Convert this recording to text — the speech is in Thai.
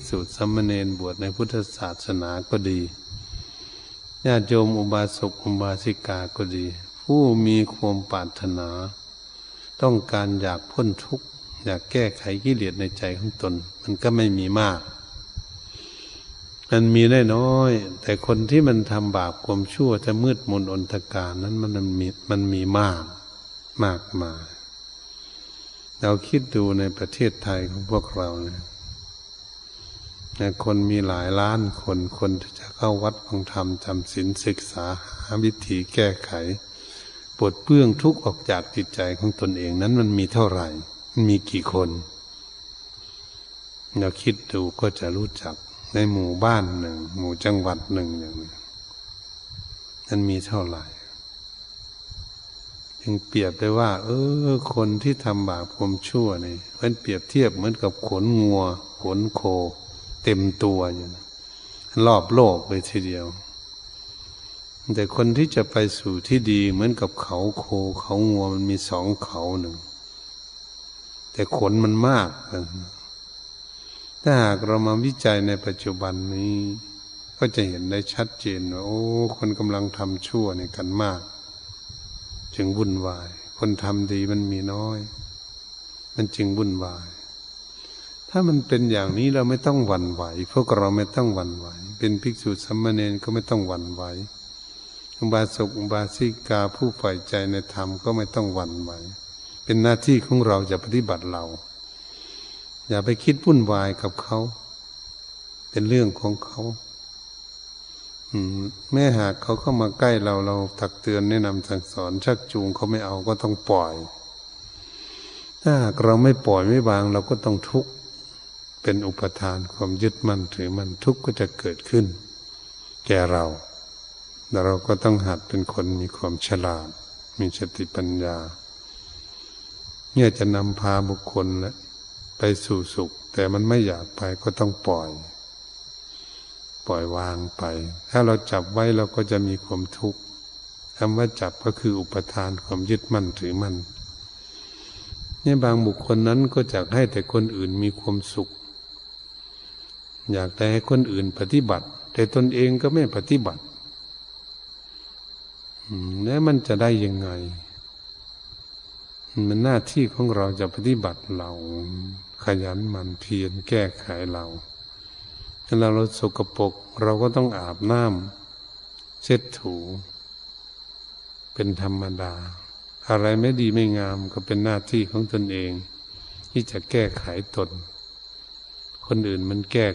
สูตรสามเณรบวชในพุทธศาสนาก็ดีญาติโยมอุบาสกอุบาสิกาก็ดีผู้มีความปรารถนาต้องการอยากพ้นทุกข์อยากแก้ไขกิเลสในใจของตนมันก็ไม่มีมากมันมีได้น้อยแต่คนที่มันทำบาปความชั่วจะมืดมนอนทการนั้นมันมีมากมากมายเราคิดดูในประเทศไทยของพวกเราเนี่ยคนมีหลายล้านคนที่จะเข้าวัดฟังธรรมจำศีลศึกษาหาวิธีแก้ไขปลดเปลื้องทุกข์ออกจากจิตใจของตนเองนั้นมันมีเท่าไหร่มันมีกี่คนเราคิดดูก็จะรู้จักในหมู่บ้านหนึ่งหมู่จังหวัดหนึ่งอย่างนี้มันมีเท่าไหร่ยังเปรียบได้ว่าคนที่ทำบาปความชั่วนี่มันเปรียบเทียบเหมือนกับขนงัวขนโคเต็มตัวอยู่นะรอบโลกเลยทีเดียวแต่คนที่จะไปสู่ที่ดีเหมือนกับเขาโคเขางัวมันมีสองเขาหนึ่งแต่ขนมันมากถ้าหากเรามาวิจัยในปัจจุบันนี้ก็จะเห็นได้ชัดเจนว่าคนกำลังทำชั่วในกันมากจึงวุ่นวายคนทำดีมันมีน้อยมันจึงวุ่นวายถ้ามันเป็นอย่างนี้เราไม่ต้องหวั่นไหวพวกเราไม่ต้องหวั่นไหวเป็นภิกษุสามเณรก็ไม่ต้องหวั่นไหวอุบาสกอุบาสิกาผู้ใฝ่ใจในธรรมก็ไม่ต้องหวั่นไหวเป็นหน้าที่ของเราจะปฏิบัติเราอย่าไปคิดวุ่นวายกับเขาเป็นเรื่องของเขาแม้หากเขาเข้ามาใกล้เราตักเตือนแนะนำสั่งสอนชักจูงเขาไม่เอาก็ต้องปล่อยถ้าหากเราไม่ปล่อยไม่วางเราก็ต้องทุกข์เป็นอุปทานความยึดมั่นถือมั่นทุกข์ก็จะเกิดขึ้นแก่เราแต่เราก็ต้องหัดเป็นคนมีความฉลาดมีสติปัญญาเนี่ยจะนำพาบุคคลไปสู่สุขแต่มันไม่อยากไปก็ต้องปล่อยวางไปถ้าเราจับไว้เราก็จะมีความทุกข์คำว่าจับก็คืออุปทานความยึดมั่นถือมั่นเนี่ยบางบุคคลนั้นก็อยากให้แต่คนอื่นมีความสุขอยากแต่ให้คนอื่นปฏิบัติแต่ตนเองก็ไม่ปฏิบัติแล้วมันจะได้ยังไงมันหน้าที่ของเราจะปฏิบัติเราขยันหมั่นเพียรแก้ไขเราถ้าเราสกปรกเราก็ต้องอาบน้ำเช็ดถูเป็นธรรมดาอะไรไม่ดีไม่งามก็เป็นหน้าที่ของตนเองที่จะแก้ไขตนคนอื่นมันแก้